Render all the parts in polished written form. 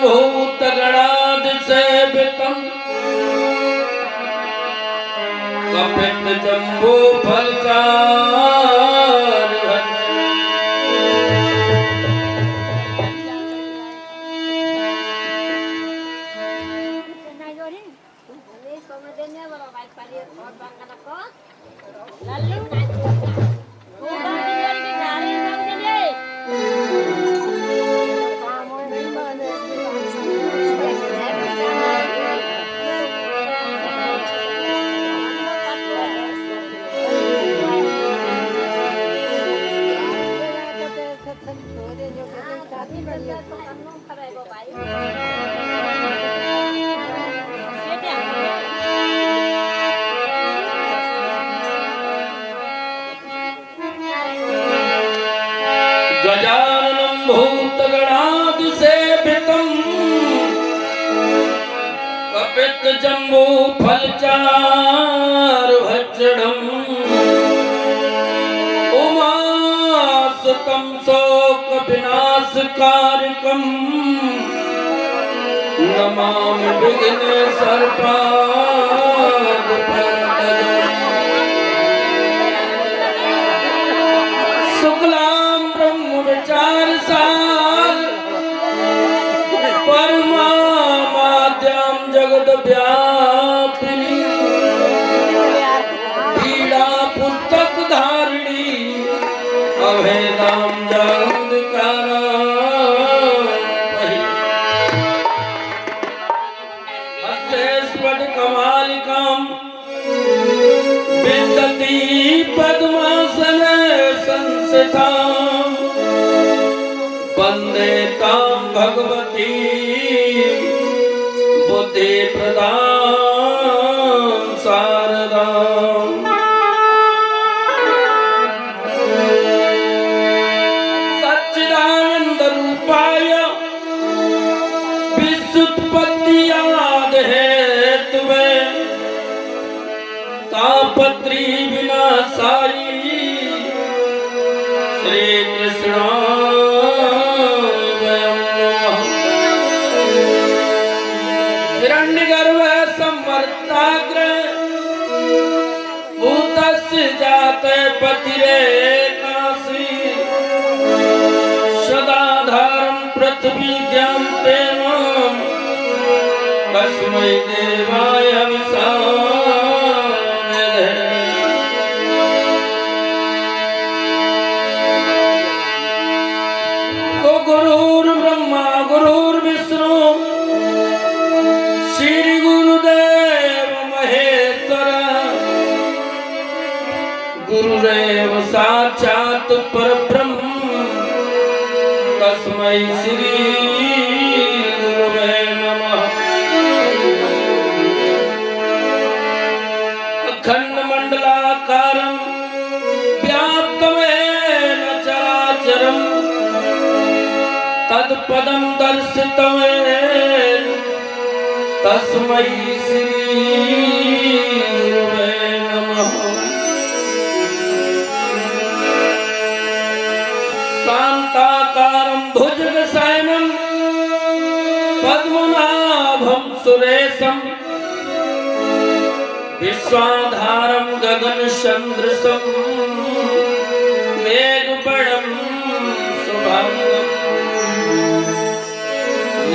भूतगणादिसेवितं कपित जम्बो फलचार गजाननं भूतगणादिसेवितं कपितजम्बूफलचारुभक्षणम् उमासुतं शोकविनाशकारकम् नमामि विघ्नेश्वरपादपङ्कजम् शुक्लां ब्रह्मविचारसार परमाद्यां जगद्व्यापिनी पीडा पुस्तकधारिणी अभेदां जगन्धकारां हस्ते स्फटिकमालिकां विन्दती पद्मासने संस्थितां वन्दे तां भगवती बुद्धिप्रदां शारदाम् सच्चिदानन्दरूपाय विश्वोत्पत्त्यादिहेतवे तापत्री विनाशाय श्री कृष्णाय नमः। हिरण्यगर्भ सम्वर्ताग्र भूतस्य जाते पतिरेकासी सदाधारं पृथ्वीद्यां प्रेमं तस्मै देवाय गुरुर्ब्रह्मा गुरुर्विष्णु श्री गुरुदेव महेश्वर गुरुरेव साक्षात् परब्रह्म तस्मै श्री गुरुवे नमः। अखण्डमण्डलाकारं व्याप्तमेन चराचरम् तत्पदं दर्शितमेन तस्मै श्री गुरुवे नमः। शान्ताकारं भुजगशयनं पद्मनाभं सुरेशं विश्वाधारं गगनसदृशं मेघवर्णं शुभांगम्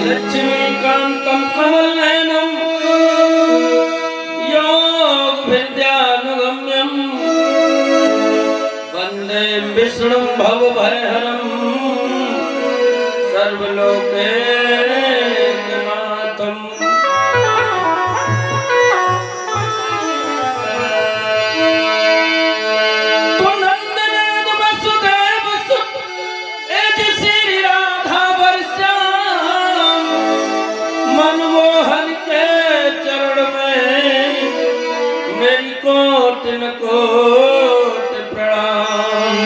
लक्ष्मीकान्तं कमलनयनं योगविद्यानुगम्यं वन्दे विष्णुं भवभयहरं सर्वलोकैकनाथम्। मनमोहन के चरण में मेरी कोट न कोट प्रणाम।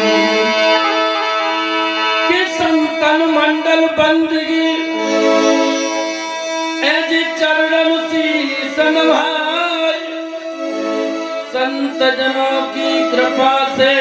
कि संतन मंडल बंदगी ऐसी चरण शीश नभाए संत जनों की कृपा से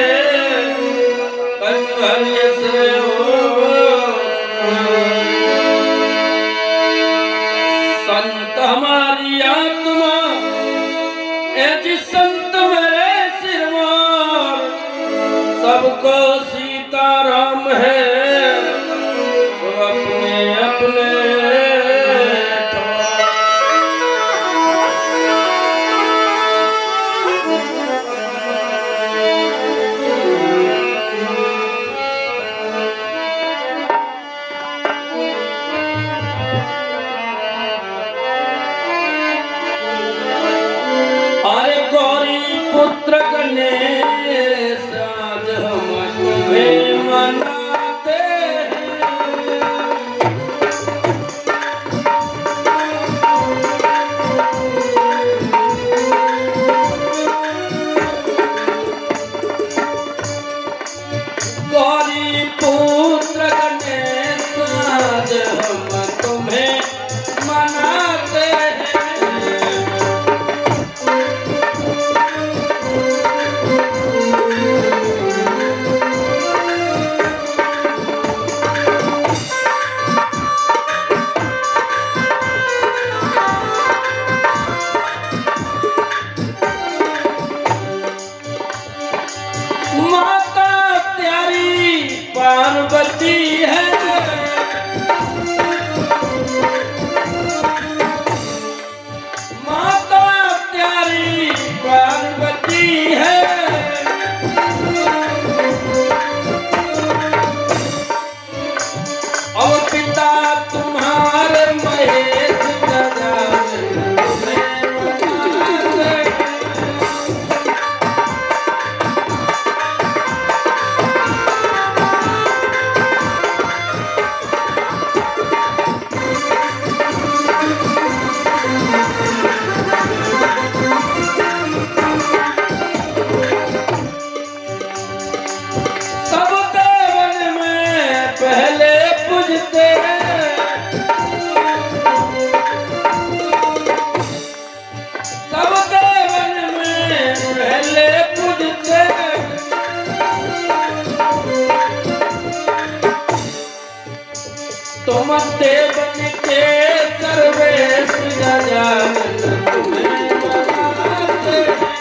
प्राणवती है, माता प्यारी पार्वती है। और पिता तुम्हारे महेश गजानन में बना। सब देवन में पहले पूजते हैं, सब देवन में पहले पूजते हैं। तुम देवन के सर्वेश गजानन तुम्हें मनाते हैं।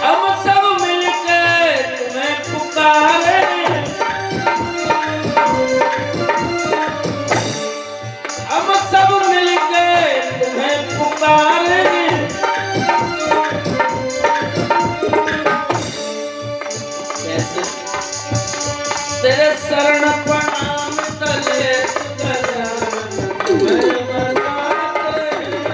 हम सब मिलके तुम्हें पुकारे, हम सब मिलके तुम्हें पुकारे। कैसे? तेरे शरण प्रणाम तले गजानन तुम्हें मनाते हैं।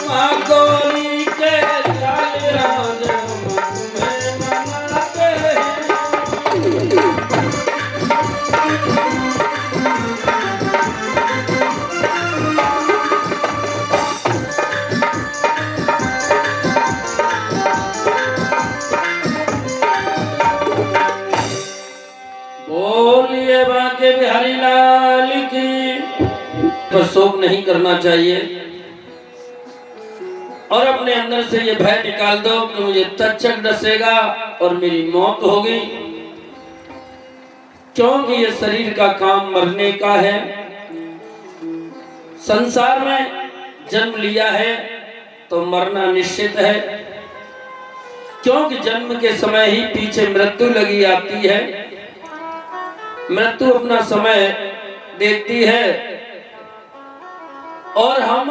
माँ गौरी के लाल राज तुम्हें मनाते हैं। बोलिए बांके बिहारी लाल की। तो शोक नहीं करना चाहिए और अपने अंदर से ये भय निकाल दो कि मुझे तक्षक डसेगा और मेरी मौत होगी, क्योंकि ये शरीर का काम मरने का है। संसार में जन्म लिया है तो मरना निश्चित है, क्योंकि जन्म के समय ही पीछे मृत्यु लगी आती है। मृत्यु अपना समय देखती है और हम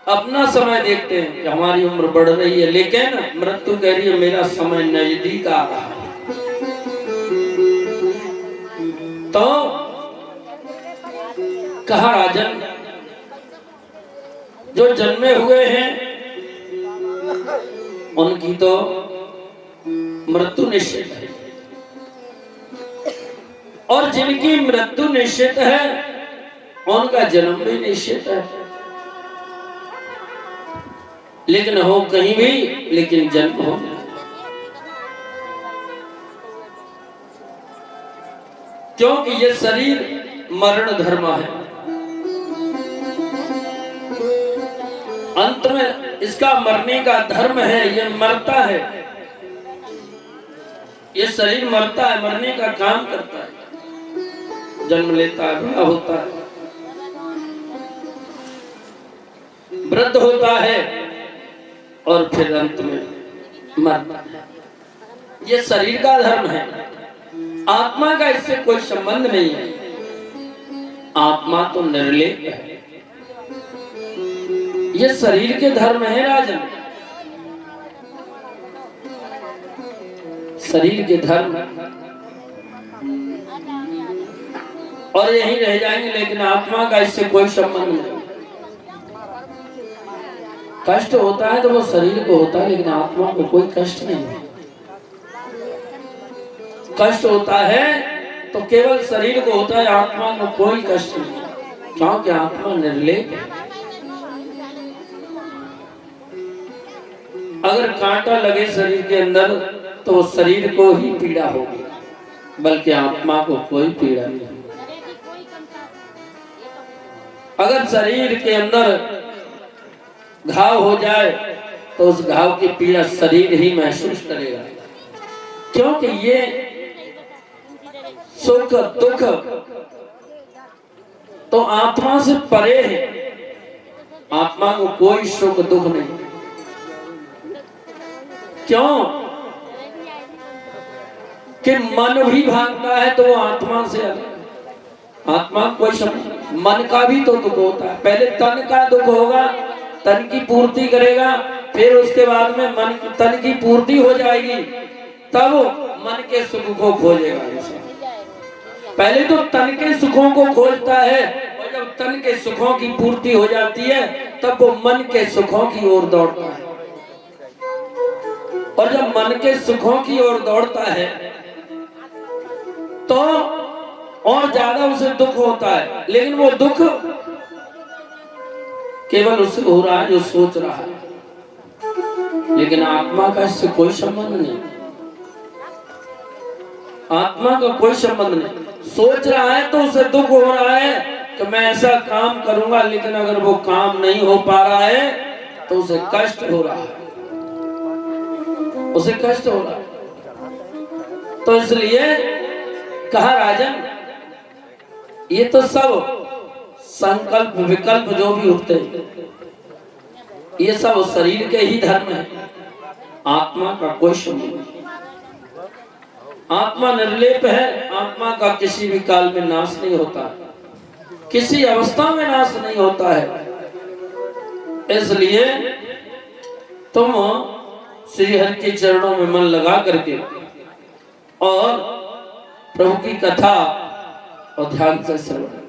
अपना समय देखते हैं कि हमारी उम्र बढ़ रही है, लेकिन मृत्यु कह रही है मेरा समय नजदीक आ रहा है। तो कहा राजन, जो जन्मे हुए हैं उनकी तो मृत्यु निश्चित है, और जिनकी मृत्यु निश्चित है उनका जन्म भी निश्चित है। लेकिन हो कहीं भी, लेकिन जन्म हो। क्योंकि ये शरीर मरण धर्म है, अंत में इसका मरने का धर्म है, ये मरता है। ये शरीर मरता है, मरने का काम करता है, जन्म लेता है, बड़ा होता है, वृद्ध होता है और फिर अंत में मरता है। ये शरीर का धर्म है, आत्मा का इससे कोई संबंध नहीं है। आत्मा तो निर्लेप है। ये शरीर के धर्म है राजन, शरीर के धर्म, और यहीं रह जाएंगे, लेकिन आत्मा का इससे कोई संबंध नहीं। कष्ट होता है तो वो शरीर को होता है, लेकिन आत्मा को कोई कष्ट नहीं है। कष्ट होता है तो केवल शरीर को होता है, आत्मा को कोई कष्ट नहीं, क्योंकि आत्मा निर्लेप है। अगर कांटा लगे शरीर के अंदर तो वो शरीर को ही पीड़ा होगी, बल्कि आत्मा को कोई पीड़ा नहीं। अगर शरीर के अंदर घाव हो जाए तो उस घाव की पीड़ा शरीर ही महसूस करेगा, क्योंकि ये सुख दुख तो आत्मा से परे है। आत्मा को कोई सुख दुख नहीं। क्यों? कि मन भी भागता है तो वो आत्मा से अलग। आत्मा कोई मन का भी तो दुख होता है। पहले तन का दुख होगा, तन की पूर्ति करेगा, फिर उसके बाद में मन तन की पूर्ति हो जाएगी, तब मन के सुख को खोजेगा। पहले तो तन के सुखों को खोजता है, और जब तन के सुखों की पूर्ति हो जाती है तब वो मन के सुखों की ओर दौड़ता है। और जब मन के सुखों की ओर दौड़ता है तो और ज्यादा उसे दुख होता है, लेकिन वो दुख केवल उसे हो रहा है जो सोच रहा है, लेकिन आत्मा का इससे कोई संबंध नहीं। आत्मा का कोई संबंध नहीं। सोच रहा है तो उसे दुख हो रहा है कि मैं ऐसा काम करूंगा, लेकिन अगर वो काम नहीं हो पा रहा है तो उसे कष्ट हो रहा है, उसे कष्ट हो रहा है। तो इसलिए कहा राजन, ये तो सब संकल्प विकल्प जो भी उठते हैं ये सब शरीर के ही धर्म है, आत्मा का कोई संबंध नहीं। आत्मा निर्लेप है, आत्मा का किसी भी काल में नाश नहीं होता, किसी अवस्था में नाश नहीं होता है। इसलिए तुम श्री हरि के चरणों में मन लगा करके और प्रभु की कथा और ध्यान से श्रवण